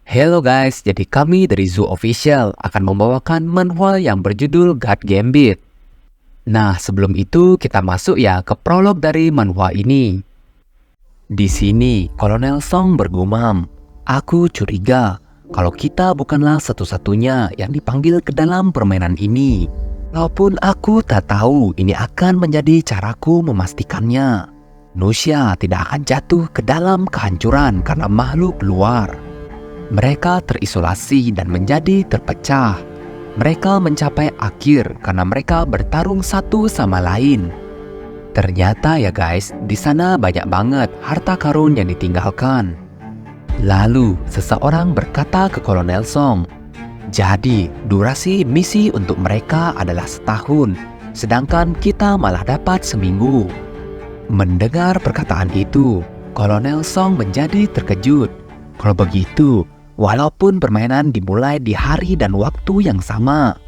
Hello guys, jadi kami dari Zoo Official akan membawakan manhwa yang berjudul God Gambit. Nah, sebelum itu kita masuk ya ke prolog dari manhwa ini. Di sini, Kolonel Song bergumam, "Aku curiga kalau kita bukanlah satu-satunya yang dipanggil ke dalam permainan ini. Walaupun aku tak tahu ini akan menjadi caraku memastikannya. Manusia tidak akan jatuh ke dalam kehancuran karena makhluk luar. Mereka terisolasi dan menjadi terpecah. Mereka mencapai akhir karena mereka bertarung satu sama lain." Ternyata ya guys, di sana banyak banget harta karun yang ditinggalkan. Lalu seseorang berkata ke Kolonel Song, "Jadi durasi misi untuk mereka adalah setahun, sedangkan kita malah dapat seminggu." Mendengar perkataan itu, Kolonel Song menjadi terkejut. Kalau begitu, walaupun permainan dimulai di hari dan waktu yang sama,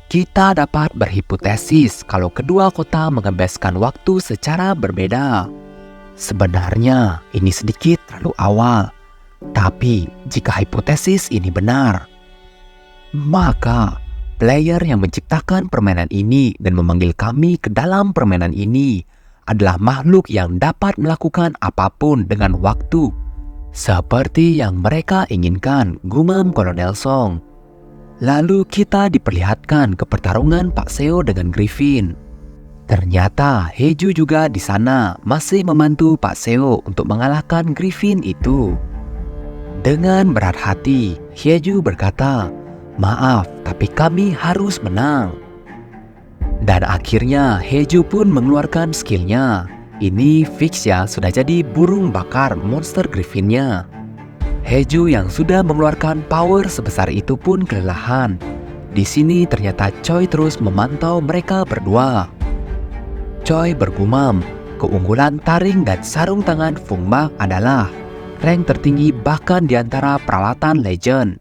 kita dapat berhipotesis kalau kedua kota menghabiskan waktu secara berbeda. Sebenarnya ini sedikit terlalu awal, tapi jika hipotesis ini benar, maka player yang menciptakan permainan ini dan memanggil kami ke dalam permainan ini adalah makhluk yang dapat melakukan apapun dengan waktu, seperti yang mereka inginkan, gumam Kolonel Song. Lalu kita diperlihatkan ke pertarungan Pak Seo dengan Griffin. Ternyata Heju juga di sana masih membantu Pak Seo untuk mengalahkan Griffin itu. Dengan berat hati, Heju berkata, "Maaf, tapi kami harus menang." Dan akhirnya Heju pun mengeluarkan skillnya. Ini fix ya, sudah jadi burung bakar monster Griffinnya. Heju yang sudah mengeluarkan power sebesar itu pun kelelahan. Di sini ternyata Choi terus memantau mereka berdua. Choi bergumam, keunggulan taring dan sarung tangan Fung Mak adalah rank tertinggi bahkan di antara peralatan legend.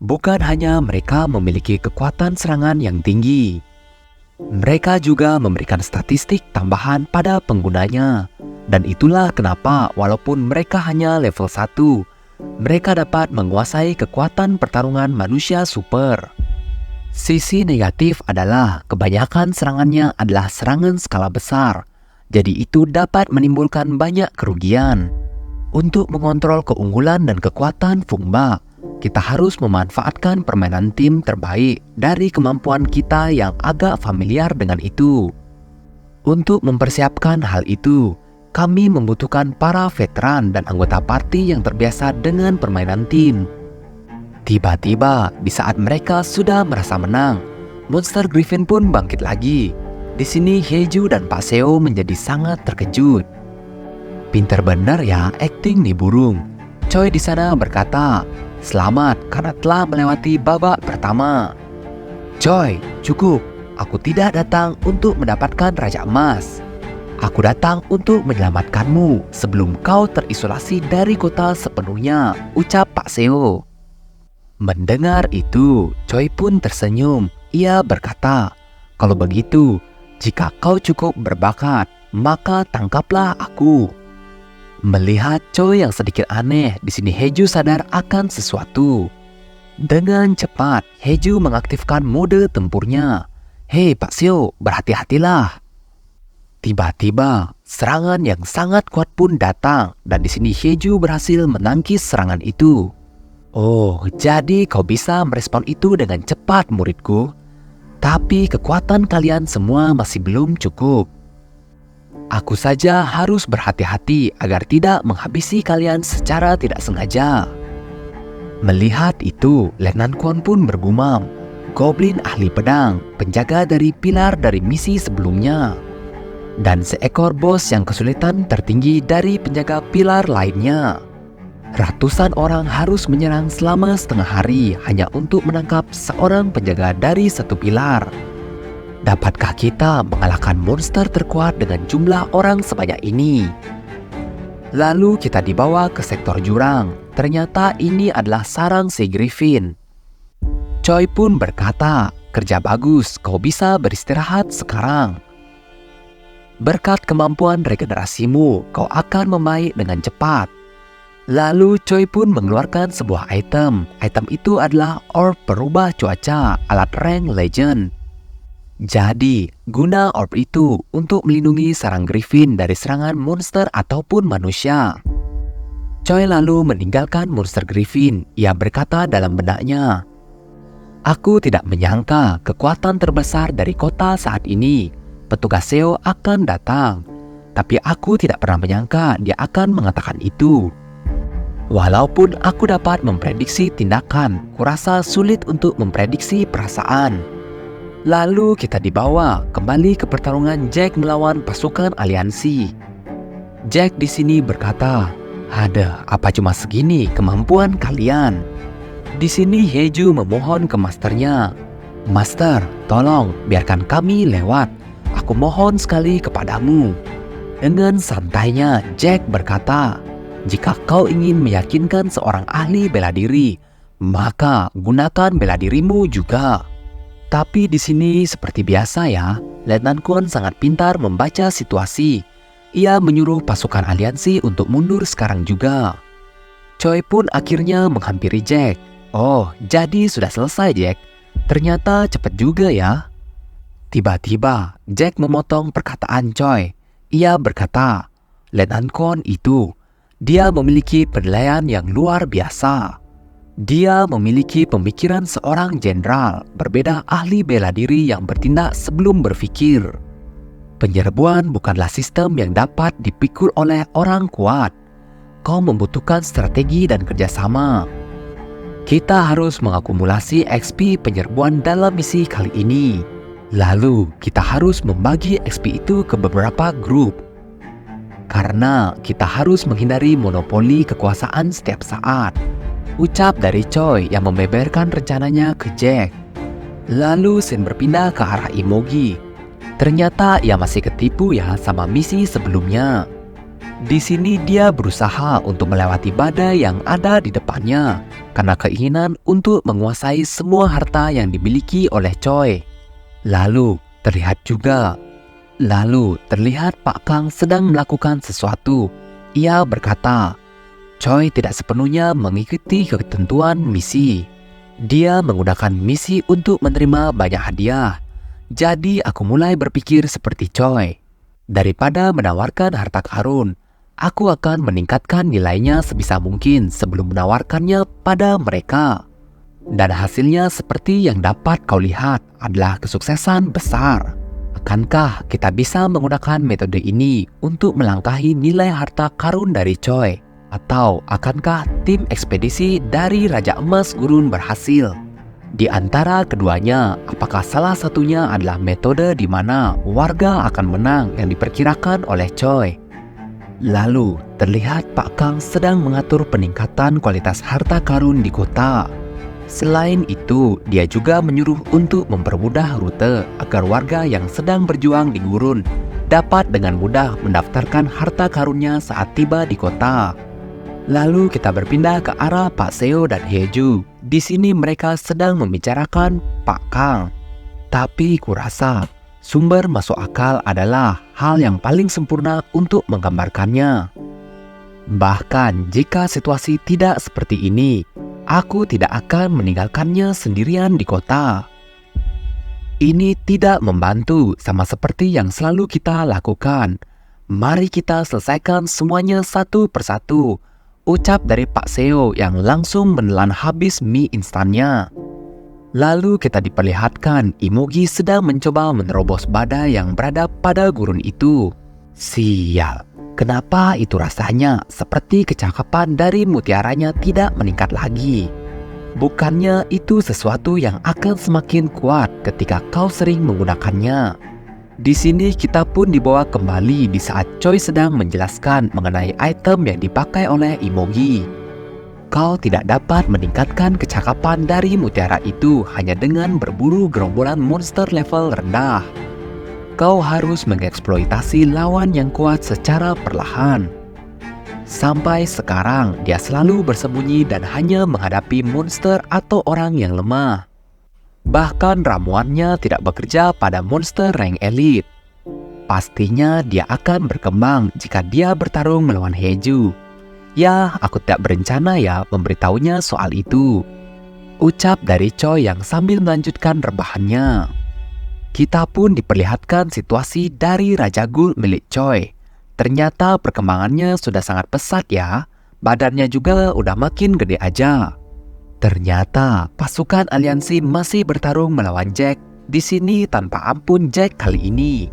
Bukan hanya mereka memiliki kekuatan serangan yang tinggi, mereka juga memberikan statistik tambahan pada penggunanya. Dan itulah kenapa walaupun mereka hanya level 1, mereka dapat menguasai kekuatan pertarungan manusia super. Sisi negatif adalah kebanyakan serangannya adalah serangan skala besar, jadi itu dapat menimbulkan banyak kerugian. Untuk mengontrol keunggulan dan kekuatan Fung Mak, kita harus memanfaatkan permainan tim terbaik dari kemampuan kita yang agak familiar dengan itu. Untuk mempersiapkan hal itu, kami membutuhkan para veteran dan anggota party yang terbiasa dengan permainan tim. Tiba-tiba, di saat mereka sudah merasa menang, monster Griffin pun bangkit lagi. Di sini Heju dan Pak Seo menjadi sangat terkejut. "Pinter benar ya akting nih burung." Choi di sana berkata, "Selamat karena telah melewati babak pertama." "Choi, cukup. Aku tidak datang untuk mendapatkan Raja Emas. Aku datang untuk menyelamatkanmu sebelum kau terisolasi dari kota sepenuhnya," ucap Pak Seo. Mendengar itu, Choi pun tersenyum. Ia berkata, "Kalau begitu, jika kau cukup berbakat, maka tangkaplah aku." Melihat Choi yang sedikit aneh, di sini Heju sadar akan sesuatu. Dengan cepat, Heju mengaktifkan mode tempurnya. "Hei Pak Seo, berhati-hatilah." Tiba-tiba, serangan yang sangat kuat pun datang dan di sini Heju berhasil menangkis serangan itu. "Oh, jadi kau bisa merespon itu dengan cepat muridku. Tapi kekuatan kalian semua masih belum cukup. Aku saja harus berhati-hati agar tidak menghabisi kalian secara tidak sengaja." Melihat itu, Letnan Kwon pun bergumam, "Goblin ahli pedang, penjaga dari pilar dari misi sebelumnya. Dan seekor bos yang kesulitan tertinggi dari penjaga pilar lainnya. Ratusan orang harus menyerang selama setengah hari hanya untuk menangkap seorang penjaga dari satu pilar. Dapatkah kita mengalahkan monster terkuat dengan jumlah orang sebanyak ini?" Lalu kita dibawa ke sektor jurang. Ternyata ini adalah sarang si Griffin. Choi pun berkata, "Kerja bagus, kau bisa beristirahat sekarang. Berkat kemampuan regenerasimu, kau akan membaik dengan cepat." Lalu Choi pun mengeluarkan sebuah item. Item itu adalah orb perubah cuaca alat rank legend. Jadi, guna orb itu untuk melindungi sarang Griffin dari serangan monster ataupun manusia. Choi lalu meninggalkan monster Griffin. Ia berkata dalam benaknya, "Aku tidak menyangka kekuatan terbesar dari kota saat ini, petugas Seo, akan datang. Tapi aku tidak pernah menyangka dia akan mengatakan itu. Walaupun aku dapat memprediksi tindakan, kurasa sulit untuk memprediksi perasaan." Lalu kita dibawa kembali ke pertarungan Jack melawan pasukan aliansi. Jack di sini berkata, "Ada, apa cuma segini kemampuan kalian?" Di sini Heju memohon ke masternya, "Master, tolong biarkan kami lewat. Aku mohon sekali kepadamu." Dengan santainya Jack berkata, "Jika kau ingin meyakinkan seorang ahli bela diri, maka gunakan bela dirimu juga." Tapi di sini seperti biasa ya, Letnan Kwon sangat pintar membaca situasi. Ia menyuruh pasukan aliansi untuk mundur sekarang juga. Choi pun akhirnya menghampiri Jack. "Oh, jadi sudah selesai, Jack. Ternyata cepat juga ya." Tiba-tiba Jack memotong perkataan Choi. Ia berkata, "Letnan Kwon itu, dia memiliki penilaian yang luar biasa. Dia memiliki pemikiran seorang jenderal, berbeda ahli bela diri yang bertindak sebelum berpikir. Penyerbuan bukanlah sistem yang dapat dipikul oleh orang kuat. Kau membutuhkan strategi dan kerjasama. Kita harus mengakumulasi XP penyerbuan dalam misi kali ini. Lalu kita harus membagi XP itu ke beberapa grup. Karena kita harus menghindari monopoli kekuasaan setiap saat." Ucap dari Choi yang membeberkan rencananya ke Jack. Lalu scene berpindah ke arah Imogi. Ternyata ia masih ketipu ya sama misi sebelumnya. Di sini dia berusaha untuk melewati badai yang ada di depannya karena keinginan untuk menguasai semua harta yang dimiliki oleh Choi. Lalu terlihat Pak Kang sedang melakukan sesuatu. Ia berkata, Choi tidak sepenuhnya mengikuti ketentuan misi. Dia menggunakan misi untuk menerima banyak hadiah. Jadi aku mulai berpikir seperti Choi. Daripada menawarkan harta karun, aku akan meningkatkan nilainya sebisa mungkin sebelum menawarkannya pada mereka. Dan hasilnya seperti yang dapat kau lihat adalah kesuksesan besar. Akankah kita bisa menggunakan metode ini untuk melangkahi nilai harta karun dari Choi? Atau akankah tim ekspedisi dari Raja Emas Gurun berhasil? Di antara keduanya, apakah salah satunya adalah metode di mana warga akan menang yang diperkirakan oleh Choi? Lalu, terlihat Pak Kang sedang mengatur peningkatan kualitas harta karun di kota. Selain itu, dia juga menyuruh untuk mempermudah rute agar warga yang sedang berjuang di gurun dapat dengan mudah mendaftarkan harta karunnya saat tiba di kota. Lalu kita berpindah ke arah Pak Seo dan Heju. Di sini mereka sedang membicarakan Pak Kang. Tapi kurasa sumber masuk akal adalah hal yang paling sempurna untuk menggambarkannya. Bahkan jika situasi tidak seperti ini, aku tidak akan meninggalkannya sendirian di kota. Ini tidak membantu, sama seperti yang selalu kita lakukan. Mari kita selesaikan semuanya satu persatu. Ucap dari Pak Seo yang langsung menelan habis mie instannya. Lalu kita diperlihatkan Imogi sedang mencoba menerobos badai yang berada pada gurun itu. Sial, kenapa itu rasanya seperti kecakapan dari mutiaranya tidak meningkat lagi? Bukannya itu sesuatu yang akan semakin kuat ketika kau sering menggunakannya? Di sini kita pun dibawa kembali di saat Choi sedang menjelaskan mengenai item yang dipakai oleh Imogi. Kau tidak dapat meningkatkan kecakapan dari mutiara itu hanya dengan berburu gerombolan monster level rendah. Kau harus mengeksploitasi lawan yang kuat secara perlahan. Sampai sekarang dia selalu bersembunyi dan hanya menghadapi monster atau orang yang lemah. Bahkan ramuannya tidak bekerja pada monster rank elite. Pastinya dia akan berkembang jika dia bertarung melawan Heju. Ya, aku tidak berencana ya memberitahunya soal itu, ucap dari Choi yang sambil melanjutkan rebahannya. Kita pun diperlihatkan situasi dari Raja Ghoul milik Choi. Ternyata perkembangannya sudah sangat pesat ya. Badannya juga udah makin gede aja. Ternyata pasukan aliansi masih bertarung melawan Jack. Di sini tanpa ampun Jack kali ini.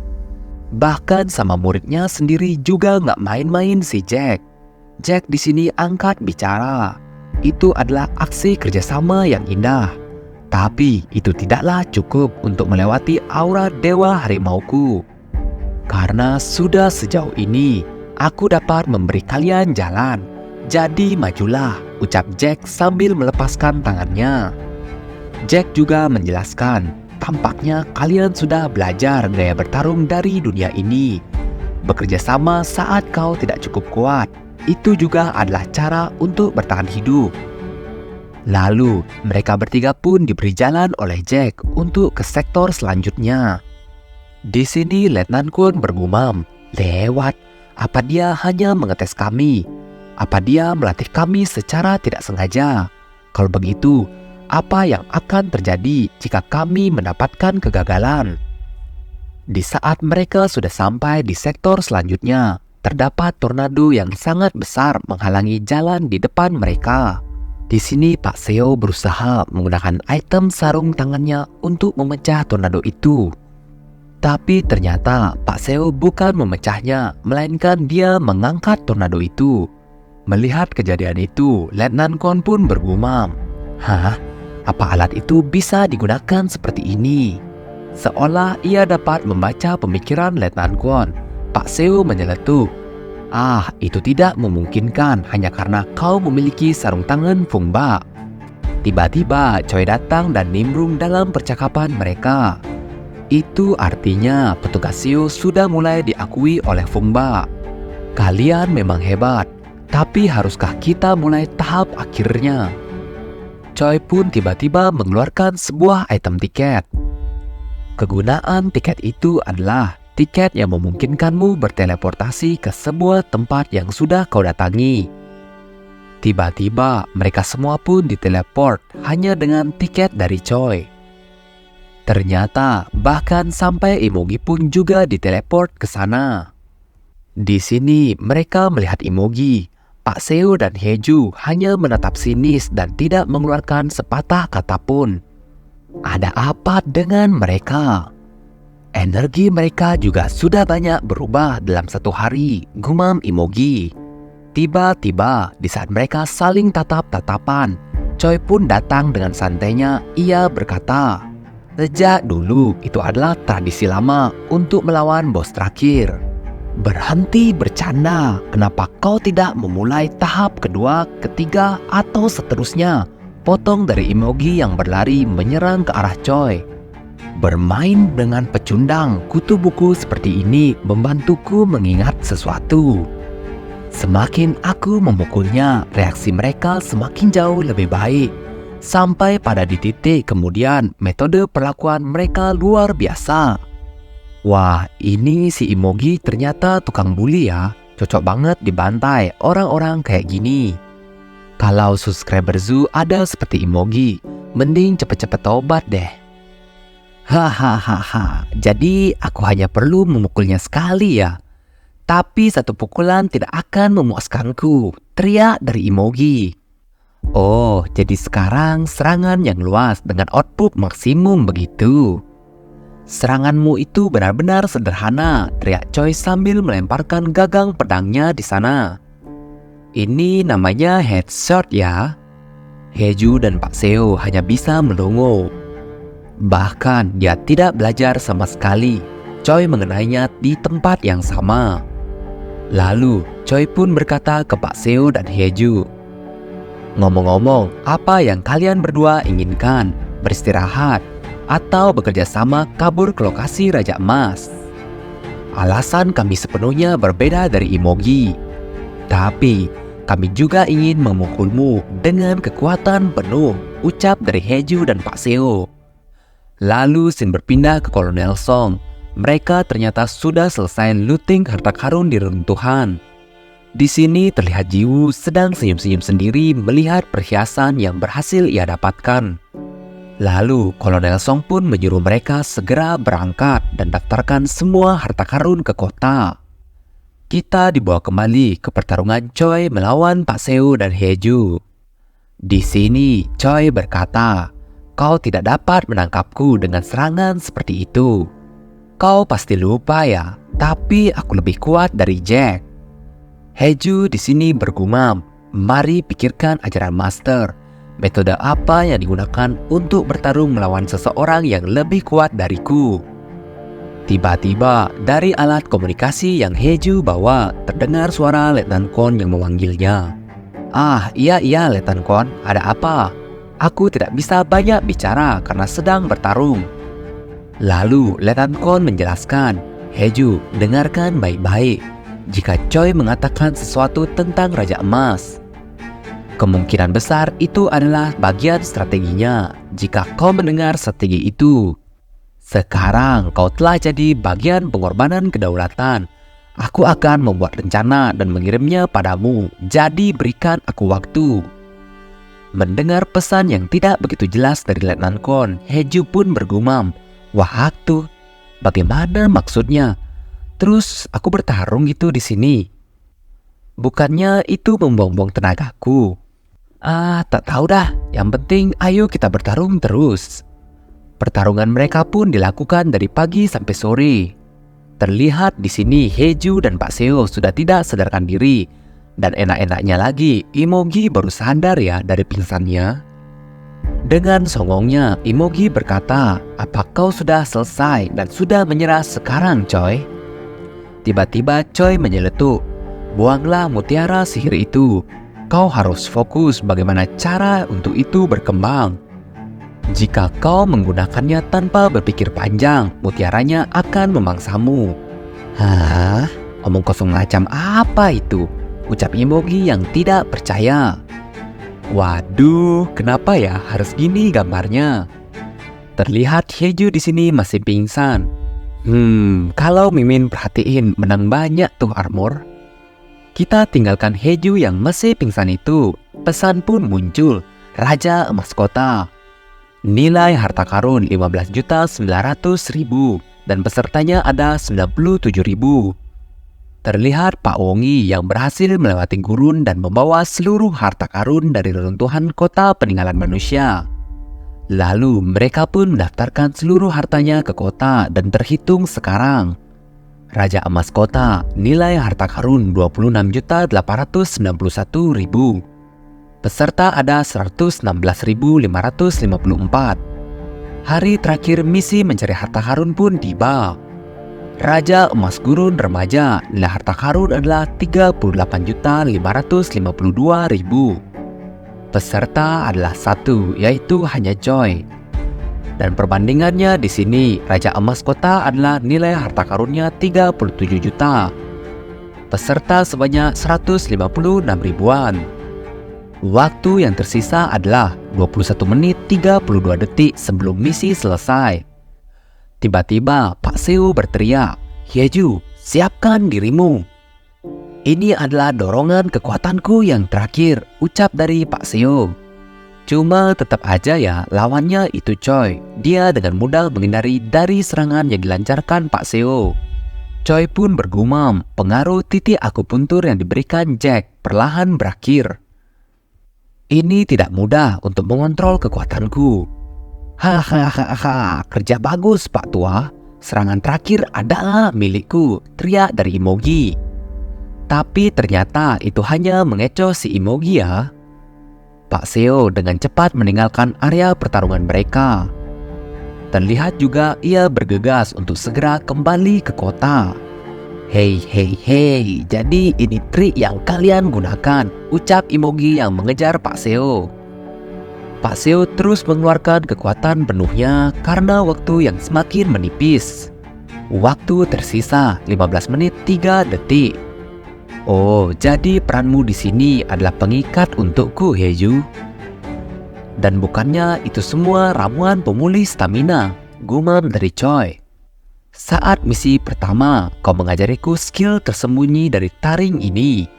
Bahkan sama muridnya sendiri juga nggak main-main si Jack. Jack di sini angkat bicara. Itu adalah aksi kerjasama yang indah. Tapi itu tidaklah cukup untuk melewati aura dewa harimauku. Karena sudah sejauh ini, aku dapat memberi kalian jalan. Jadi majulah, ucap Jack sambil melepaskan tangannya. Jack juga menjelaskan, tampaknya kalian sudah belajar gaya bertarung dari dunia ini. Bekerja sama saat kau tidak cukup kuat, itu juga adalah cara untuk bertahan hidup. Lalu, mereka bertiga pun diberi jalan oleh Jack untuk ke sektor selanjutnya. Di sini Letnan Kwon bergumam, lewat, apa dia hanya mengetes kami? Apa dia melatih kami secara tidak sengaja? Kalau begitu, apa yang akan terjadi jika kami mendapatkan kegagalan? Di saat mereka sudah sampai di sektor selanjutnya, terdapat tornado yang sangat besar menghalangi jalan di depan mereka. Di sini Pak Seo berusaha menggunakan item sarung tangannya untuk memecah tornado itu. Tapi ternyata Pak Seo bukan memecahnya, melainkan dia mengangkat tornado itu. Melihat kejadian itu, Letnan Kwon pun bergumam, "Hah? Apa alat itu bisa digunakan seperti ini?" Seolah ia dapat membaca pemikiran Letnan Kwon, Pak Seo menyeletuk, "Ah, itu tidak memungkinkan hanya karena kau memiliki sarung tangan Fung Ba." Tiba-tiba Choi datang dan nimbrung dalam percakapan mereka. Itu artinya petugas Seo sudah mulai diakui oleh Fung Ba. Kalian memang hebat, tapi haruskah kita mulai tahap akhirnya? Choi pun tiba-tiba mengeluarkan sebuah item tiket. Kegunaan tiket itu adalah tiket yang memungkinkanmu berteleportasi ke sebuah tempat yang sudah kau datangi. Tiba-tiba mereka semua pun diteleport hanya dengan tiket dari Choi. Ternyata bahkan sampai Imogi pun juga diteleport ke sana. Di sini mereka melihat Imogi. Pak Seo dan Heju hanya menatap sinis dan tidak mengeluarkan sepatah kata pun. Ada apa dengan mereka? Energi mereka juga sudah banyak berubah dalam satu hari, gumam Imogi. Tiba-tiba di saat mereka saling tatap-tatapan, Choi pun datang dengan santainya. Ia berkata, "Sejak dulu itu adalah tradisi lama untuk melawan bos terakhir. Berhenti bercanda, kenapa kau tidak memulai tahap kedua, ketiga, atau seterusnya?" Potong dari Imogi yang berlari menyerang ke arah Choi. Bermain dengan pecundang kutu buku seperti ini membantuku mengingat sesuatu. Semakin aku memukulnya, reaksi mereka semakin jauh lebih baik. Sampai pada di titik kemudian metode perlakuan mereka luar biasa. Wah, ini si Imogi ternyata tukang bully ya. Cocok banget dibantai orang-orang kayak gini. Kalau subscriber Zoo ada seperti Imogi, mending cepet-cepet tobat deh. Hahaha, jadi aku hanya perlu memukulnya sekali ya. Tapi satu pukulan tidak akan memuaskanku, teriak dari Imogi. Oh, jadi sekarang serangan yang luas dengan output maksimum begitu. Seranganmu itu benar-benar sederhana, teriak Choi sambil melemparkan gagang pedangnya di sana. Ini namanya headshot ya. Heju dan Pak Seo hanya bisa melongo. Bahkan dia tidak belajar sama sekali. Choi mengenainya di tempat yang sama. Lalu Choi pun berkata ke Pak Seo dan Heju, "Ngomong-ngomong, apa yang kalian berdua inginkan? Beristirahat atau bekerja sama kabur ke lokasi Raja Emas?" Alasan kami sepenuhnya berbeda dari Imogi. Tapi kami juga ingin memukulmu dengan kekuatan penuh, ucap dari Heju dan Pak Seo. Lalu scene berpindah ke Kolonel Song. Mereka ternyata sudah selesai looting harta karun di reruntuhan. Di sini terlihat Jiwoo sedang senyum-senyum sendiri melihat perhiasan yang berhasil ia dapatkan. Lalu Kolonel Song pun menyuruh mereka segera berangkat dan daftarkan semua harta karun ke kota. Kita dibawa kembali ke pertarungan Choi melawan Pak Seo dan Haeju. Di sini Choi berkata, "Kau tidak dapat menangkapku dengan serangan seperti itu. Kau pasti lupa ya, tapi aku lebih kuat dari Jack." Haeju di sini bergumam, "Mari pikirkan ajaran Master. Metode apa yang digunakan untuk bertarung melawan seseorang yang lebih kuat dariku?" Tiba-tiba dari alat komunikasi yang Haeju bawa terdengar suara Letnan Kon yang memanggilnya. "Ah, iya Letnan Kon, ada apa? Aku tidak bisa banyak bicara karena sedang bertarung." Lalu Letnan Kon menjelaskan, "Haeju, dengarkan baik-baik. Jika Choi mengatakan sesuatu tentang Raja Emas, kemungkinan besar itu adalah bagian strateginya. Jika kau mendengar strategi itu, sekarang kau telah jadi bagian pengorbanan kedaulatan. Aku akan membuat rencana dan mengirimnya padamu, jadi berikan aku waktu." Mendengar pesan yang tidak begitu jelas dari Letnan Kon, Haeju pun bergumam, "Waktu? Bagaimana maksudnya? Terus aku bertarung gitu di sini? Bukannya itu membuang-buang tenagaku?" Tak tahu dah. Yang penting ayo kita bertarung terus." Pertarungan mereka pun dilakukan dari pagi sampai sore. Terlihat di sini Haeju dan Pak Seo sudah tidak sadarkan diri. Dan enak-enaknya lagi, Imogi baru sadar ya dari pingsannya. Dengan songongnya, Imogi berkata, "Apa kau sudah selesai dan sudah menyerah sekarang, Choi?" Tiba-tiba Choi menyeletuk, "Buanglah mutiara sihir itu. Kau harus fokus bagaimana cara untuk itu berkembang. Jika kau menggunakannya tanpa berpikir panjang, mutiaranya akan memangsamu." "Hah? Omong kosong macam apa itu?" ucap Imogi yang tidak percaya. Waduh, kenapa ya harus gini gambarnya? Terlihat Haeju di sini masih pingsan. Kalau Mimin perhatiin menang banyak tuh armor. Kita tinggalkan Haeju yang masih pingsan itu. Pesan pun muncul, Raja Emas Kota. Nilai harta karun 15.900.000 dan pesertanya ada 97.000. Terlihat Pak Wongi yang berhasil melewati gurun dan membawa seluruh harta karun dari reruntuhan kota peninggalan manusia. Lalu mereka pun mendaftarkan seluruh hartanya ke kota dan terhitung sekarang. Raja Emas Kota, nilai harta karun 26.891.000. Peserta ada 116.554. Hari terakhir misi mencari harta karun pun tiba. Raja Emas Gurun Remaja, nilai harta karun adalah 38.552.000. Peserta adalah satu, yaitu hanya Choi. Dan perbandingannya di sini, Raja Emas Kota adalah nilai harta karunnya 37 juta. Peserta sebanyak 156 ribuan. Waktu yang tersisa adalah 21 menit 32 detik sebelum misi selesai. Tiba-tiba Pak Seo berteriak, "Haeju, siapkan dirimu. Ini adalah dorongan kekuatanku yang terakhir," ucap dari Pak Seo. Cuma tetap aja ya, lawannya itu Choi. Dia dengan mudah menghindari dari serangan yang dilancarkan Pak Seo. Choi pun bergumam, pengaruh titik akupuntur yang diberikan Jack perlahan berakhir. "Ini tidak mudah untuk mengontrol kekuatanku." Hahaha, kerja bagus Pak Tua. Serangan terakhir adalah milikku, teriak dari Imogi. Tapi ternyata itu hanya mengecoh si Imogi ya. Pak Seo dengan cepat meninggalkan area pertarungan mereka. Terlihat juga ia bergegas untuk segera kembali ke kota. Hei, jadi ini trik yang kalian gunakan, ucap Imogi yang mengejar Pak Seo. Pak Seo terus mengeluarkan kekuatan penuhnya karena waktu yang semakin menipis. Waktu tersisa 15 menit 3 detik. Oh, jadi peranmu di sini adalah pengikat untukku, Haeju. Dan bukannya itu semua ramuan pemulih stamina, gumam dari Choi. Saat misi pertama, kau mengajariku skill tersembunyi dari taring ini.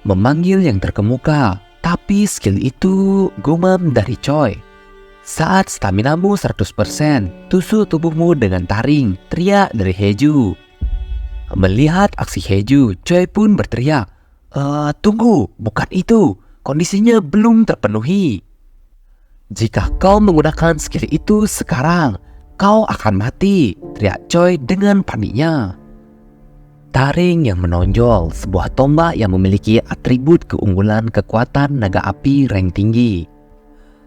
memanggil yang terkemuka. Tapi skill itu gumam dari Choi. Saat staminamu 100%, tusuk tubuhmu dengan taring, teriak dari Haeju. Melihat aksi Haeju, Choi pun berteriak, tunggu, bukan itu, kondisinya belum terpenuhi. Jika kau menggunakan skill itu sekarang, kau akan mati, teriak Choi dengan paniknya. Taring yang menonjol, sebuah tombak yang memiliki atribut keunggulan kekuatan naga api rank tinggi.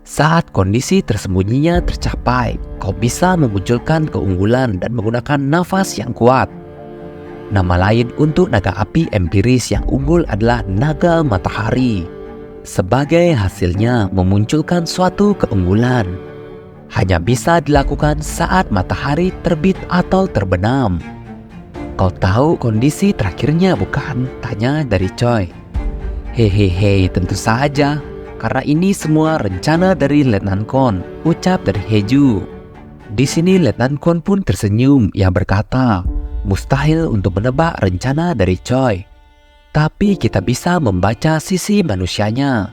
Saat kondisi tersembunyinya tercapai, kau bisa memunculkan keunggulan dan menggunakan nafas yang kuat. Nama lain untuk naga api empiris yang unggul adalah naga matahari. Sebagai hasilnya memunculkan suatu keunggulan. Hanya bisa dilakukan saat matahari terbit atau terbenam. Kau tahu kondisi terakhirnya bukan? Tanya dari Choi. Hehehe, tentu saja. Karena ini semua rencana dari Letnan Kon, ucap dari Haeju. Di sini Letnan Kon pun tersenyum. Ia berkata, mustahil untuk menebak rencana dari Choi. Tapi kita bisa membaca sisi manusianya.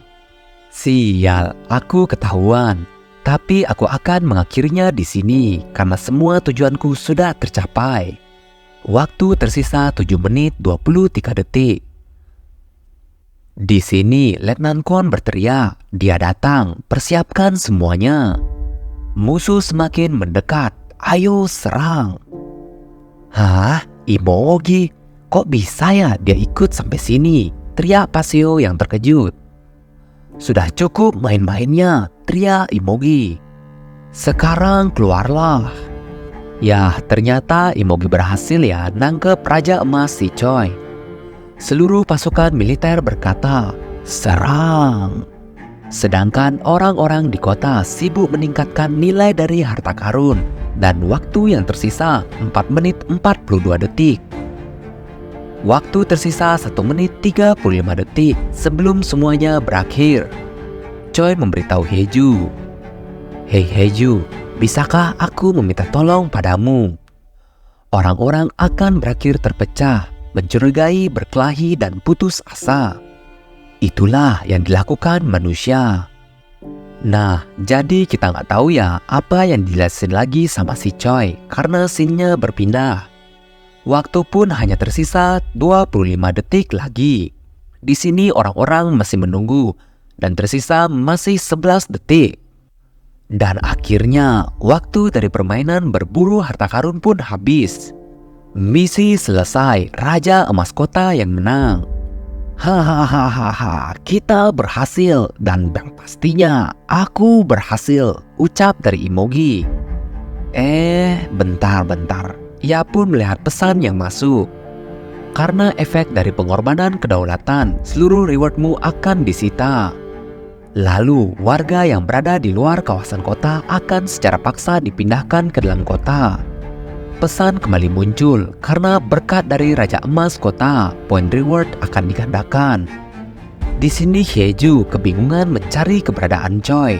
Sial, aku ketahuan. Tapi aku akan mengakhirinya di sini karena semua tujuanku sudah tercapai. Waktu tersisa 7 menit 23 detik. Di sini Letnan Kon berteriak, dia datang, persiapkan semuanya. Musuh semakin mendekat, ayo serang. Hah? Imogi? Kok bisa ya dia ikut sampai sini? Teriak Pasio yang terkejut. Sudah cukup main-mainnya, teriak Imogi. Sekarang keluarlah. Ya, ternyata Imogi berhasil ya nangkep Raja Emas si Choi. Seluruh pasukan militer berkata, serang. Sedangkan orang-orang di kota sibuk meningkatkan nilai dari harta karun dan waktu yang tersisa 4 menit 42 detik. Waktu tersisa 1 menit 35 detik sebelum semuanya berakhir. Choi memberitahu Haeju, Hei Haeju, bisakah aku meminta tolong padamu? Orang-orang akan berakhir terpecah, mencurigai, berkelahi, dan putus asa. Itulah yang dilakukan manusia. Nah, jadi kita nggak tahu ya apa yang dijelasin lagi sama si Choi karena scene-nya berpindah. Waktu pun hanya tersisa 25 detik lagi. Di sini orang-orang masih menunggu dan tersisa masih 11 detik. Dan akhirnya, waktu dari permainan berburu harta karun pun habis. Misi selesai, Raja Emas Kota yang menang. Hahaha, kita berhasil dan yang pastinya aku berhasil, ucap dari Imogi. Bentar. Ia pun melihat pesan yang masuk. Karena efek dari pengorbanan kedaulatan, seluruh rewardmu akan disita. Lalu, warga yang berada di luar kawasan kota akan secara paksa dipindahkan ke dalam kota. Pesan kembali muncul karena berkat dari Raja Emas Kota, poin reward akan digandakan. Di sini Haeju kebingungan mencari keberadaan Choi.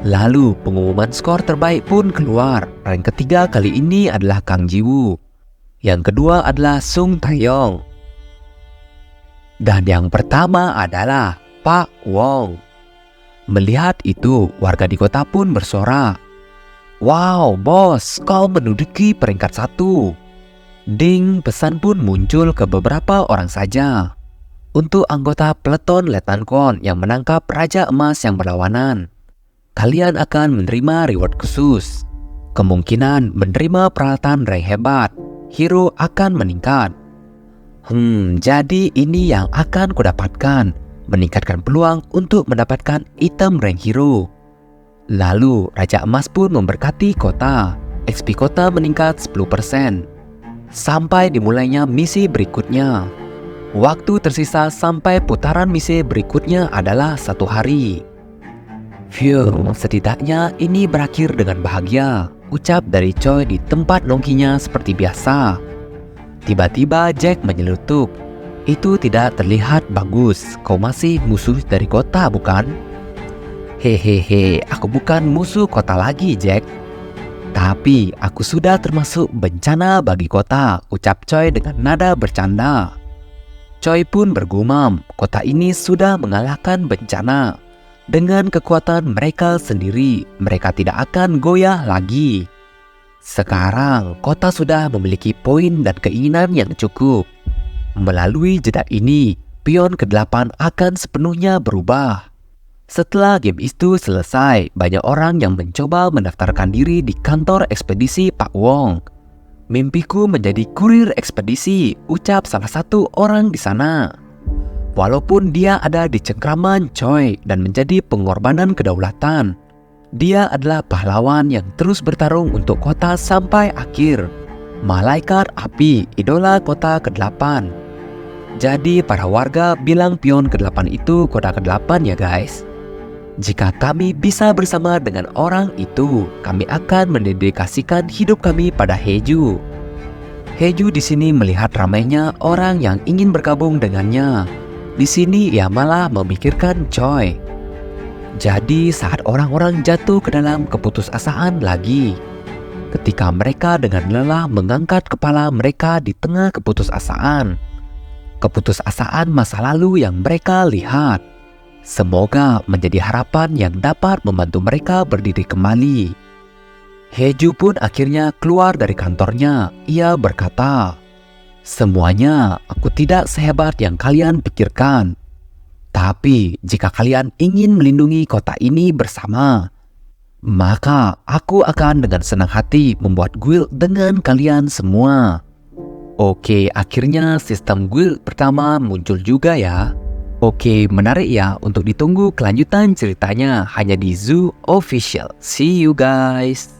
Lalu pengumuman skor terbaik pun keluar. Rank ketiga kali ini adalah Kang Jiwoo. Yang kedua adalah Sung Taeyong. Dan yang pertama adalah Pak Wong. Melihat itu, warga di kota pun bersorak. Wow, bos, kau menduduki peringkat 1. Ding, pesan pun muncul ke beberapa orang saja. Untuk anggota peleton Letnan Kon yang menangkap Raja Emas yang berlawanan, kalian akan menerima reward khusus. Kemungkinan menerima peralatan rank hebat, hero akan meningkat. Jadi ini yang akan kudapatkan, meningkatkan peluang untuk mendapatkan item rank hero. Lalu Raja Emas pun memberkati kota. XP kota meningkat 10%. Sampai dimulainya misi berikutnya. Waktu tersisa sampai putaran misi berikutnya adalah 1 hari. Phew, setidaknya ini berakhir dengan bahagia, ucap dari Choi di tempat nongkinya seperti biasa. Tiba-tiba Jack menyelutuk. Itu tidak terlihat bagus. Kau masih musuh dari kota, bukan? Hehehe, aku bukan musuh kota lagi, Jack. Tapi aku sudah termasuk bencana bagi kota, ucap Choi dengan nada bercanda. Choi pun bergumam, kota ini sudah mengalahkan bencana. Dengan kekuatan mereka sendiri, mereka tidak akan goyah lagi. Sekarang, kota sudah memiliki poin dan keinginan yang cukup. Melalui jeda ini, pion ke-8 akan sepenuhnya berubah. Setelah game itu selesai, banyak orang yang mencoba mendaftarkan diri di kantor ekspedisi Pak Wong. Mimpiku menjadi kurir ekspedisi, ucap salah satu orang di sana. Walaupun dia ada di cengkraman Choi dan menjadi pengorbanan kedaulatan, dia adalah pahlawan yang terus bertarung untuk kota sampai akhir. Malaikat api, idola kota ke-8. Jadi para warga bilang pion ke-8 itu kota ke-8 ya guys. Jika kami bisa bersama dengan orang itu, kami akan mendedikasikan hidup kami pada Haeju. Haeju di sini melihat ramainya orang yang ingin bergabung dengannya. Di sini ia malah memikirkan Choi. Jadi saat orang-orang jatuh ke dalam keputusasaan lagi, ketika mereka dengan lelah mengangkat kepala mereka di tengah keputusasaan masa lalu yang mereka lihat, semoga menjadi harapan yang dapat membantu mereka berdiri kembali. Haeju pun akhirnya keluar dari kantornya. Ia berkata, "Semuanya aku tidak sehebat yang kalian pikirkan. Tapi jika kalian ingin melindungi kota ini bersama, maka aku akan dengan senang hati membuat guild dengan kalian semua." Oke, akhirnya sistem guild pertama muncul juga ya. Oke, menarik ya, untuk ditunggu kelanjutan ceritanya hanya di Zoo Official. See you guys.